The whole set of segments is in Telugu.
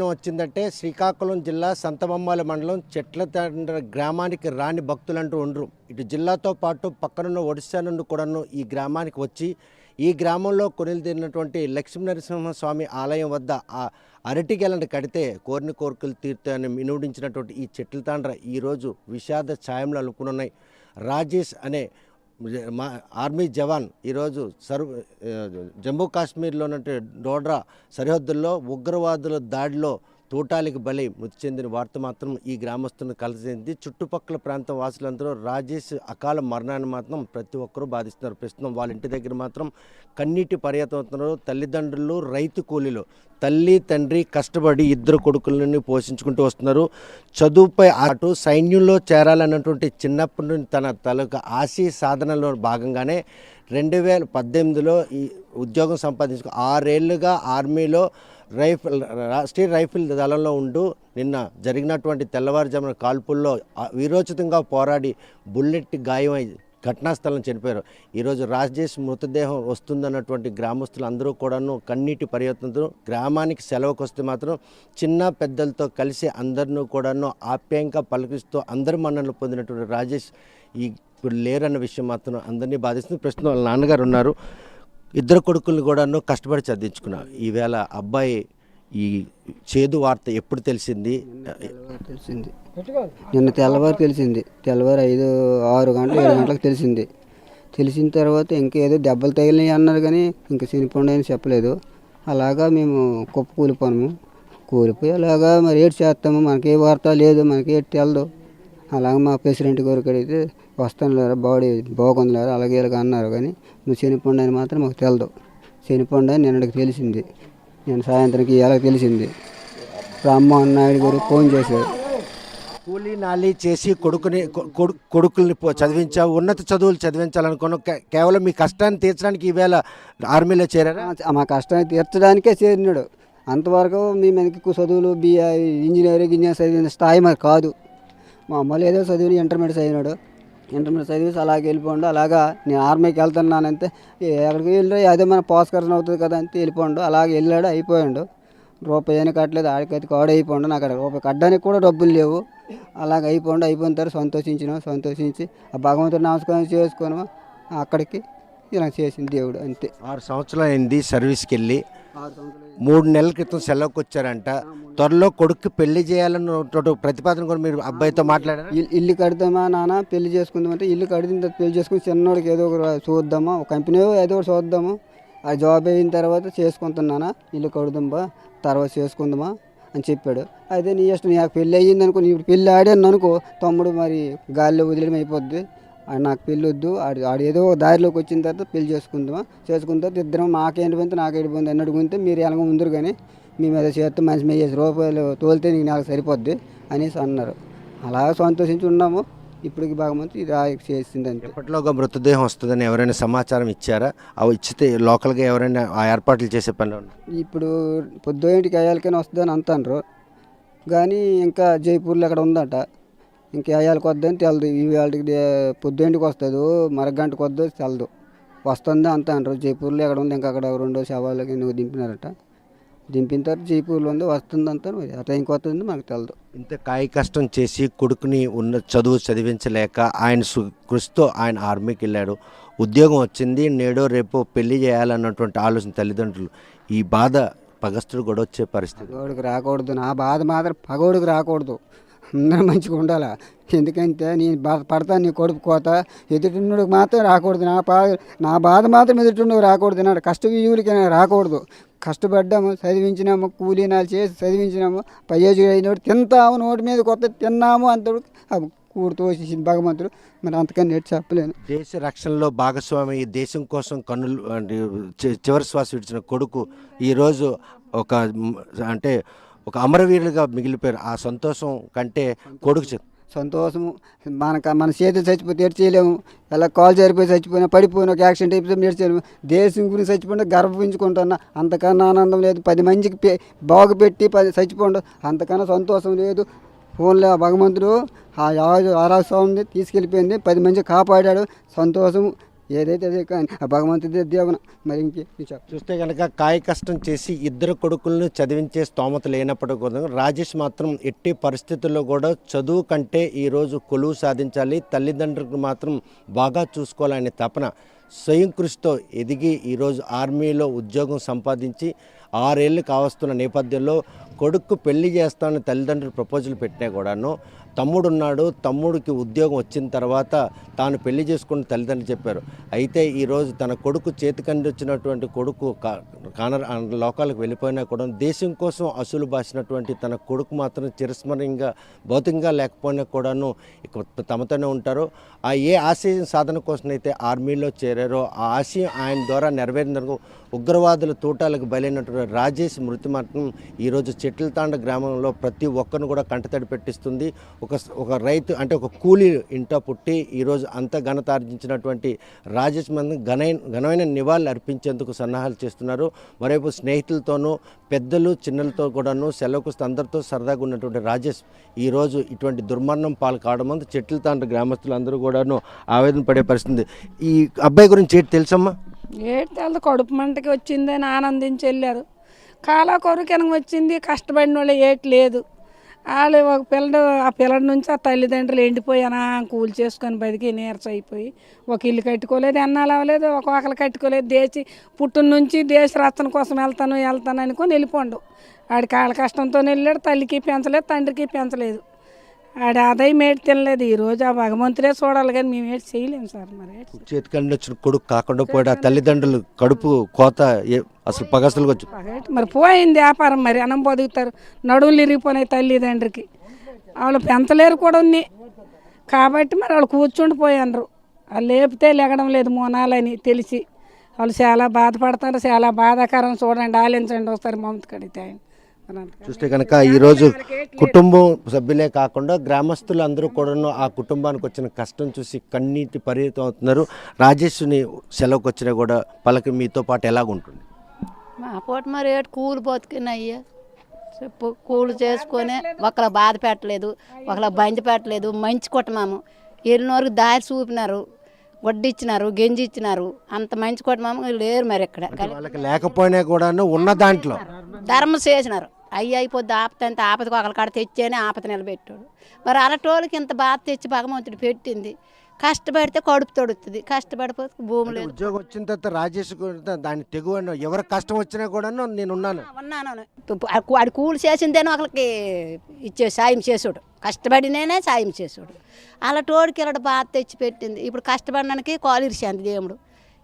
వచ్చిందంటే శ్రీకాకుళం జిల్లా సంతబొమ్మాల మండలం చెట్లతండ్ర గ్రామానికి రాని భక్తులంటూ ఉండరు. ఇటు జిల్లాతో పాటు పక్కనున్న ఒడిశా నుండి కూడాను ఈ గ్రామానికి వచ్చి ఈ గ్రామంలో కొనిదిరినటువంటి లక్ష్మీనరసింహస్వామి ఆలయం వద్ద ఆ అరటి గెలను కడితే కోరిన కోరికలు తీరుతాయని వినూడించినటువంటి ఈ చెట్లతండ్ర ఈరోజు విషాద ఛాయంలో అలుపుకున్నాయి. రాజేష్ అనే ఆర్మీ జవాన్ ఈరోజు జమ్మూ కాశ్మీర్లో డోడ్రా సరిహద్దుల్లో ఉగ్రవాదుల దాడిలో తూటాలికి బలి మృతి చెందిన వార్త మాత్రం ఈ గ్రామస్తులను కలిసింది. చుట్టుపక్కల ప్రాంతం వాసులందరూ రాజేష్ అకాల మరణాన్ని మాత్రం ప్రతి ఒక్కరూ బాధిస్తున్నారు. ప్రస్తుతం వాళ్ళ ఇంటి దగ్గర మాత్రం కన్నీటి పర్యటనవుతున్నారు. తల్లిదండ్రులు రైతు కూలీలు, తల్లి తండ్రి కష్టపడి ఇద్దరు కొడుకులని పోషించుకుంటూ వస్తున్నారు. చదువుపై అటు సైన్యంలో చేరాలన్నటువంటి చిన్నప్పటి నుండి తన తాలూకా ఆశయ సాధనలో భాగంగానే 2018లో ఈ ఉద్యోగం సంపాదించుకు 6 ఏళ్లుగా ఆర్మీలో రాష్ట్రీయ రైఫిల్ దళంలో ఉంటూ నిన్న జరిగినటువంటి తెల్లవారుజామున కాల్పుల్లో వీరోచితంగా పోరాడి బుల్లెట్ గాయమై ఘటనా స్థలం చనిపోయారు. ఈరోజు రాజేష్ మృతదేహం వస్తుందన్నటువంటి గ్రామస్తులు అందరూ కూడాను కన్నీటి పర్యటనతో గ్రామానికి సెలవుకు వస్తే మాత్రం చిన్న పెద్దలతో కలిసి అందరినూ కూడాను ఆప్యాయంగా పలకరిస్తూ అందరి మన్ననలు పొందినటువంటి రాజేష్ ఇప్పుడు లేరన్న విషయం మాత్రం అందరినీ బాధిస్తుంది. ప్రస్తుతం వాళ్ళ నాన్నగారు ఉన్నారు. ఇద్దరు కొడుకుల్ని కూడాను కష్టపడి చదివించుకున్నారు. ఈవేళ అబ్బాయి ఈ చేదు వార్త ఎప్పుడు తెలిసింది? నిన్న తెల్లవారు తెలిసింది. తెల్లవారు 6 గంటలు 7 గంటలకు తెలిసింది. తెలిసిన తర్వాత ఇంకేదో దెబ్బలు తగిలినాయి అన్నారు, కానీ ఇంకా చనిపోండి అని చెప్పలేదు. అలాగా మేము కుప్ప కూలిపోయి అలాగా మరి ఏడు చేస్తాము, మనకి ఏ వార్త లేదు, మనకి ఏడు తెలదు. అలాగే మా ప్రెసిడెంట్ గారికి అడిగితే వస్తాను లేరా, బాడీ బాగుంది లేరా అలాగే ఇలాగ అన్నారు, కానీ నువ్వు చనిపోండి అని మాత్రం మాకు తెలదు. చనిపోండి అని నిన్నటికి తెలిసింది. నేను సాయంత్రంకి ఇలాగ తెలిసింది. రామ్మోహన్ నాయుడు గారు ఫోన్ చేశారు. కూలీ నాలి చేసి కొడుకుల్ని చదివించావు, ఉన్నత చదువులు చదివించాలనుకున్నావు. కేవలం మీ కష్టాన్ని తీర్చడానికి ఈవేళ ఆర్మీలో చేరారా? మా కష్టాన్ని తీర్చడానికే చేరినాడు. అంతవరకు మేము ఎక్కువ చదువులు ఇంజనీరింగ్ చదివిన స్థాయి మరి కాదు. మా అమ్మలు ఏదో చదివి ఇంటర్మీడియట్ చదివినాడు. ఇంటర్మీడియట్ చదివేసి అలాగే వెళ్ళిపోండు. అలాగా నేను ఆర్మీకి వెళ్తున్నానంతే, ఎక్కడికి వెళ్ళి అదే మన పోస్కరణ అవుతుంది కదా అంతే వెళ్ళిపోండు. అలాగే వెళ్ళాడు, అయిపోయాడు. రూపాయి అయినా కట్టలేదు, ఆడికైతే కాడ అయిపోండు. నాకు అక్కడ రూపాయి కట్టడానికి కూడా డబ్బులు లేవు. అలాగ అయిపోయిన తర్వాత సంతోషించి ఆ భగవంతుడు నమస్కారం చేసుకున్నాము. అక్కడికి ఇలా చేసింది దేవుడు అంతే. 6 సంవత్సరాలు అయింది సర్వీస్కి వెళ్ళి. 3 నెలల క్రితం సెలవుకి వచ్చారంట. త్వరలో కొడుకు పెళ్లి చేయాలన్న ప్రతిపాదన కూడా మీరు అబ్బాయితో మాట్లాడారు? ఇల్లు కడతామా నాన్న, పెళ్లి చేసుకుందామంటే ఇల్లు కడిన తర్వాత పెళ్లి చేసుకుని చిన్నోడికి ఏదో ఒక చూద్దామా, ఒక కంపెనీ ఏదో ఒకటి చూద్దాము, ఆ జాబ్ అయిన తర్వాత చేసుకుంటున్నానా, ఇల్లు కడుదాంబా తర్వాత చేసుకుందామా అని చెప్పాడు. అయితే నీ ఇష్టం, నాకు పెళ్ళి అయ్యింది అనుకో, నీ పెళ్ళి ఆడాను అనుకో, తమ్ముడు మరి గాలిలో వదిలేయడం అయిపోద్ది, నాకు పెళ్ళి వద్దు, ఆడు ఏదో దారిలోకి వచ్చిన తర్వాత పెళ్లి చేసుకుందామా, చేసుకున్న తర్వాత ఇద్దరం నాకేంటి పోతే నాకేంటి అన్నట్టు గుంటే మీరు ఎలాగ ముందురు, కానీ మేము ఏదో చేస్తే మంచి మీద రూపాయలు తోలితే నీకు నాకు సరిపోద్ది అనేసి అన్నారు. అలా సంతోషించి ఉన్నాము. ఇప్పటికి భగవంతు ఇది చేసింది అంతే. ఎప్పటిలోగా మృతదేహం వస్తుందని ఎవరైనా సమాచారం ఇచ్చారా? అవి ఇచ్చితే లోకల్గా ఎవరైనా ఆ ఏర్పాట్లు చేసే పనులు? ఇప్పుడు పొద్దుటికి అయ్యాలకైనా వస్తుందని అంటారు, కానీ ఇంకా జైపూర్లో అక్కడ ఉందట, ఇంకా అయ్యాలకు వద్దని తెలదు. వాళ్ళకి పొద్దుంటికి వస్తుందో మరగంటకు వద్దో తెలదు, వస్తుంది అంత అంటారు. జైపూర్లో ఎక్కడ ఉంది, ఇంకా అక్కడ 2 శవాలకి నువ్వు దింపినారట. దింపిన తర్వాత జైపూర్లో ఉంది, వస్తుంది అంతా. ఆ టైంకి వస్తుంది మనకు తెలదు. ఇంత కాయ కష్టం చేసి కొడుకుని ఉన్న చదువు చదివించలేక ఆయన కృషితో ఆయన ఆర్మీకి వెళ్ళాడు. ఉద్యోగం వచ్చింది, నేడో రేపో పెళ్లి చేయాలన్నటువంటి ఆలోచన తల్లిదండ్రులు. ఈ బాధ పగస్తుడు కూడా వచ్చే పరిస్థితి. పగోడికి రాకూడదు, నా బాధ మాత్రం పగోడికి రాకూడదు. అందరూ మంచిగా ఉండాలి. ఎందుకంటే నేను పడతాను, నీ కొడుకు కోత ఎదుటిన్నోడికి మాత్రం రాకూడదు. నా బాధ మాత్రం ఎదుటిన్నోడికి రాకూడదు. నా కష్టజీవులకి రాకూడదు. కష్టపడ్డాము, చదివించినాము, కూలీనాలు చేసి చదివించినాము, పయ్యేజుడు అయినోడు తింటాము, నోటి మీద కొత్త తిన్నాము, అంతడు కూడుతూ వచ్చేసింది భగవంతుడు. మరి అంతకన్నా నేర్చు చెప్పలేను. దేశ రక్షణలో భాగస్వామి, ఈ దేశం కోసం కన్నులు చివరి శ్వాస విడిచిన కొడుకు ఈరోజు ఒక అమరవీరులుగా మిగిలిపోయారు. ఆ సంతోషం కంటే కొడుకు సంతోషము మన చేతులు చచ్చిపోతే ఏడ్చేయలేము. ఎలా కాలు జారిపోయి చచ్చిపోయినా, పడిపోయినా, ఒక యాక్సిడెంట్ అయిపోతే ఏడ్చేయలేము. దేశం గురించి చచ్చిపోయినా గర్వించుకుంటున్నా, అంతకన్నా ఆనందం లేదు. 10 మందికి బాగుపెట్టి చచ్చిపోండు, అంతకన్నా సంతోషం లేదు. ఫోన్లో భగవంతుడు ఆ ఆరాస్వామిని తీసుకెళ్ళిపోయింది, 10 మంది కాపాడాడు. సంతోషం ఏదైతే అదే కానీ ఆ భగవంతుడి దీవెన మరి ఇంకే చూస్తే కనుక కాయ కష్టం చేసి ఇద్దరు కొడుకులను చదివించే స్తోమత లేనప్పటికీ కూడా రాజేష్ మాత్రం ఎట్టి పరిస్థితుల్లో కూడా చదువు కంటే ఈరోజు కొలువు సాధించాలి, తల్లిదండ్రులకు మాత్రం బాగా చూసుకోవాలనే తపన స్వయం కృషితో ఎదిగి ఈరోజు ఆర్మీలో ఉద్యోగం సంపాదించి 6 ఏళ్ళు కావస్తున్న నేపథ్యంలో కొడుకు పెళ్లి చేస్తామని తల్లిదండ్రులు ప్రపోజల్ పెట్టినా కూడాను తమ్ముడున్నాడు, తమ్ముడికి ఉద్యోగం వచ్చిన తర్వాత తాను పెళ్లి చేసుకుని తల్లిదండ్రులు చెప్పారు. అయితే ఈరోజు తన కొడుకు చేతికంది వచ్చినటువంటి కొడుకు లోకాలకు వెళ్ళిపోయినా కూడా దేశం కోసం అసలు బాసినటువంటి తన కొడుకు మాత్రం చిరస్మరణీయంగా భౌతికంగా లేకపోయినా కూడాను తమతోనే ఉంటారు. ఆ ఏ ఆశయం సాధన కోసం అయితే ఆర్మీలో చేరారో ఆ ఆశయం ఆయన ద్వారా నెరవేరినందుకు ఉగ్రవాదుల తూటాలకు బలైనటువంటి రాజేష్ మృతి మాత్రం ఈరోజు చెట్లతాండ గ్రామంలో ప్రతి ఒక్కరిని కూడా కంటతడి పెట్టిస్తుంది. ఒక రైతు అంటే ఒక కూలీ ఇంట పుట్టి ఈరోజు అంత ఘనత ఆర్జించినటువంటి రాజేష్ మంది ఘనమైన నివాళులు అర్పించేందుకు సన్నాహాలు చేస్తున్నారు. మరోవైపు స్నేహితులతోనూ పెద్దలు చిన్నలతో కూడాను సెలవుకు అందరితో సరదాగా ఉన్నటువంటి రాజేష్ ఈరోజు ఇటువంటి దుర్మరణం పాలు కావడం వల్ల చెట్లతాండ గ్రామస్తులు అందరూ కూడాను ఆవేదన పడే పరిస్థితి. ఈ అబ్బాయి గురించి ఏంటి తెలుసమ్మా? ఏడు తెల్ల కడుపు మంటకి వచ్చిందని ఆనందించి వెళ్ళారు. కాలా కొరుకెనక వచ్చింది, కష్టపడిన వాళ్ళు ఏటి లేదు. వాళ్ళు ఒక ఆ పిల్లడి నుంచి ఆ తల్లిదండ్రులు ఎండిపోయానా కూలి చేసుకొని బతికి నీరస అయిపోయి ఒక ఇల్లు కట్టుకోలేదు, ఎన్నాళ్ళు అవ్వలేదు, ఒక ఒకరు కట్టుకోలేదు. పుట్టిన నుంచి దేశ రక్షణ కోసం వెళ్తాను అనుకొని వెళ్ళిపోండు. ఆడికి వాళ్ళ కష్టంతో వెళ్ళాడు, తల్లికి పెంచలేదు, తండ్రికి పెంచలేదు. ఆడ ఆదాయం ఏడు తినలేదు. ఈరోజు ఆ భగవంతుడే చూడాలి కానీ మేము ఏడు చేయలేము సార్. మరి చేతికండి వచ్చిన కొడుకు కాకుండా పోయాడు, ఆ తల్లిదండ్రులు కడుపు కోత అసలు పగసలు వచ్చి మరి పోయింది వ్యాపారం. మరి అన్నం బతుకుతారు, నడువులు ఇరిగిపోయినాయి తల్లిదండ్రికి, వాళ్ళు పెంచలేరు కూడా ఉంది కాబట్టి మరి వాళ్ళు కూర్చుండిపోయారు. వాళ్ళు లేపితే లెగడం లేదు మోనాలని తెలిసి వాళ్ళు చాలా బాధపడతారు. చాలా బాధాకరం. చూడండి, ఆలించండి ఒకసారి మమత కడితే ఆయన చూస్తే కనుక ఈరోజు కుటుంబం సభ్యులే కాకుండా గ్రామస్తులు అందరూ కూడాను ఆ కుటుంబానికి వచ్చిన కష్టం చూసి కన్నీటి పరిమితం అవుతున్నారు. రాజేష్ని సెలవుకి వచ్చినా కూడా పలక మీతో పాటు ఎలాగుంటుంది? మా పూట మరి ఏటు కూలి బతికినయ్యా చెప్పు. కూలి చేసుకొని ఒకళ్ళ బాధ పెట్టలేదు, ఒకళ్ళ బండి పెట్టలేదు. మంచి కుటుంబము వెళ్ళినవరకు దారి చూపినారు, వడ్డీ ఇచ్చినారు, గెంజి ఇచ్చినారు. అంత మంచి కుటుంబం లేరు మరి ఇక్కడ. వాళ్ళకి లేకపోయినా కూడాను ఉన్న దాంట్లో ధర్మం చేసినారు. అయిపోద్ది ఆపత అంత ఆపదకు ఒకళ్ళ కాడ తెచ్చేనే ఆపత నిలబెట్టాడు. మరి అలాంటి ఇంత బాధ తెచ్చి భగవంతుడు పెట్టింది. కష్టపడితే కడుపు తొడుతుంది, కష్టపడిపోతే భూమి లేదు. ఉద్యోగం వచ్చిన తర్వాత రాజేష్ దాని తెగువ ఎవరి కష్టం వచ్చినా కూడాను నేను ఉన్నాను. వాడు కూలి చేసిందేనో ఒకరికి సాయం చేసాడు, కష్టపడినేనే సాయం చేసాడు. అలా తోడికి ఇలా బాధ తెచ్చి పెట్టింది. ఇప్పుడు కష్టపడడానికి కాలిరిశాంది దేవుడు.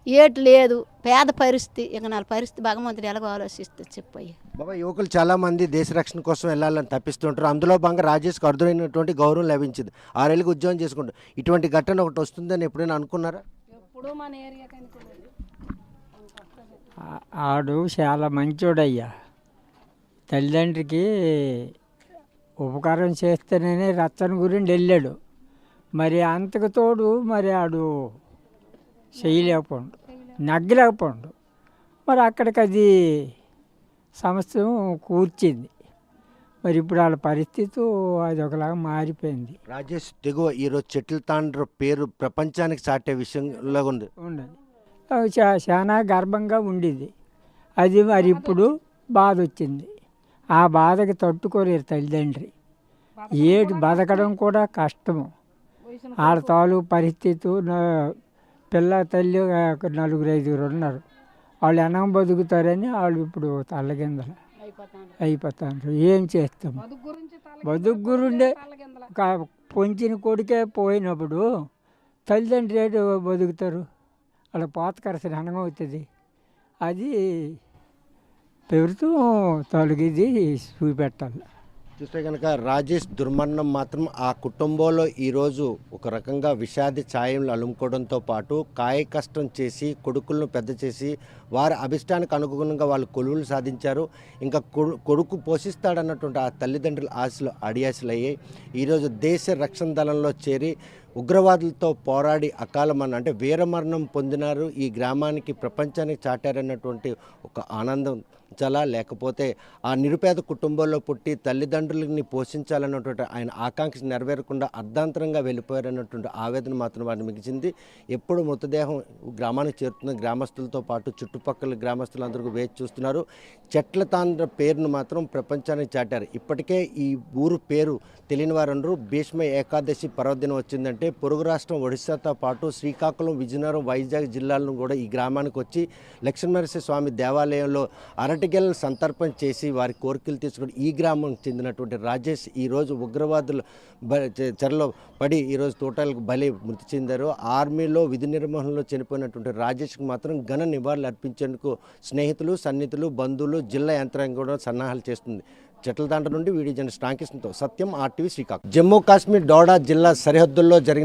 ఏటు లేదు, పేద పరిస్థితి. ఇక నా పరిస్థితి భగవంతుడు ఎలాగో ఆలోచిస్తుంది చెప్పయ్యి. బాబా, యువకులు చాలా మంది దేశ రక్షణ కోసం వెళ్ళాలని తప్పిస్తుంటారు. అందులో భాగంగా రాజేష్కి అరుదైనటువంటి గౌరవం లభించింది. 6 ఏళ్ళకి ఉద్యోగం చేసుకుంటారు. ఇటువంటి ఘటన ఒకటి వస్తుందని ఎప్పుడైనా అనుకున్నారా? ఎప్పుడు మన ఏరియా ఆడు చాలా మంచోడయ్యా. తల్లిదండ్రికి ఉపకారం చేస్తేనే రచ్చన గురించి వెళ్ళాడు. మరి అంతకు తోడు మరి ఆడు చేయలేకపోండు, నగ్గలేకపోండు. మరి అక్కడికి అది సమస్య కూర్చింది. మరి ఇప్పుడు వాళ్ళ పరిస్థితి అది ఒకలాగా మారిపోయింది. రాజేష్ తెగువ ఈరోజు చెట్లతాండ్ర పేరు ప్రపంచానికి చాటే విషయంలో ఉంది. చాలా గర్భంగా ఉండేది అది. మరి ఇప్పుడు బాధ వచ్చింది. ఆ బాధకి తట్టుకోలేరు తల్లిదండ్రి. ఏడు బతకడం కూడా కష్టము. వాళ్ళ తాలూ పరిస్థితి పిల్ల తల్లి 4-5 ఉన్నారు. వాళ్ళు ఎనం బతుకుతారని వాళ్ళు ఇప్పుడు తల్లకిందల అయిపోతారు. ఏం చేస్తాము? బతుకు గురుండే పొంచిన కొడుకే పోయినప్పుడు తల్లిదండ్రి ఏడు బతుకుతారు? వాళ్ళ పోతకరసిన అన్నం అవుతుంది. అది ప్రభుత్వం తొలగిది చూపెట్టాలి. చూస్తే కనుక రాజేష్ దుర్మరణం మాత్రం ఆ కుటుంబంలో ఈరోజు ఒక రకంగా విషాద ఛాయలు అలుముకోవడంతో పాటు కాయ కష్టం చేసి కొడుకులను పెద్ద చేసి వారి అభిష్టానికి అనుగుణంగా వాళ్ళు కొలువులు సాధించారు. ఇంకా కొడుకు పోషిస్తాడన్నటువంటి ఆ తల్లిదండ్రుల ఆశలు అడియాశలు అయ్యాయి. ఈరోజు దేశ రక్షణ దళంలో చేరి ఉగ్రవాదులతో పోరాడి అకాలమరణ అంటే వీరమరణం పొందినారు. ఈ గ్రామానికి ప్రపంచానికి చాటారన్నటువంటి ఒక ఆనందం చలా లేకపోతే ఆ నిరుపేద కుటుంబంలో పుట్టి తల్లిదండ్రులని పోషించాలన్నటువంటి ఆయన ఆకాంక్ష నెరవేరకుండా అర్ధాంతరంగా వెళ్ళిపోయారన్నటువంటి ఆవేదన మాత్రం వారిని మిగిచింది. ఎప్పుడు మృతదేహం గ్రామానికి చేరుతున్న గ్రామస్తులతో పాటు చుట్టుపక్కల గ్రామస్తులందరూ వేచి చూస్తున్నారు. చెట్ల తాండ్ర పేరును మాత్రం ప్రపంచానికి చాటారు. ఇప్పటికే ఈ ఊరు పేరు తెలియని వారందరూ భీష్మ ఏకాదశి పర్వదినం వచ్చిందంటే పొరుగు రాష్ట్రం ఒడిశాతో పాటు శ్రీకాకుళం, విజయనగరం, వైజాగ్ జిల్లాలను కూడా ఈ గ్రామానికి వచ్చి లక్ష్మీనరసింహ స్వామి దేవాలయంలో అరటిగెలను సంతర్పణ చేసి వారి కోరికలు తీసుకుని ఈ గ్రామానికి చెందినటువంటి రాజేష్ ఈరోజు ఉగ్రవాదులు చెరలో పడి ఈరోజు తోటలకు బలి మృతి చెందారు. ఆర్మీలో విధి నిర్వహణలో చనిపోయినటువంటి రాజేష్కి మాత్రం ఘన నివాళులు అర్పించేందుకు స్నేహితులు, సన్నిహితులు, బంధువులు, జిల్లా యంత్రాంగం కూడా సన్నాహాలు చేస్తుంది. చెట్ల దండ నుండి వీడియో జర్నలిస్ట్ రామకృష్ణతో సత్యం, RTV శ్రీకాకుళం. జమ్మూ కాశ్మీర్ డోడా జిల్లా సరిహద్దుల్లో జరిగిన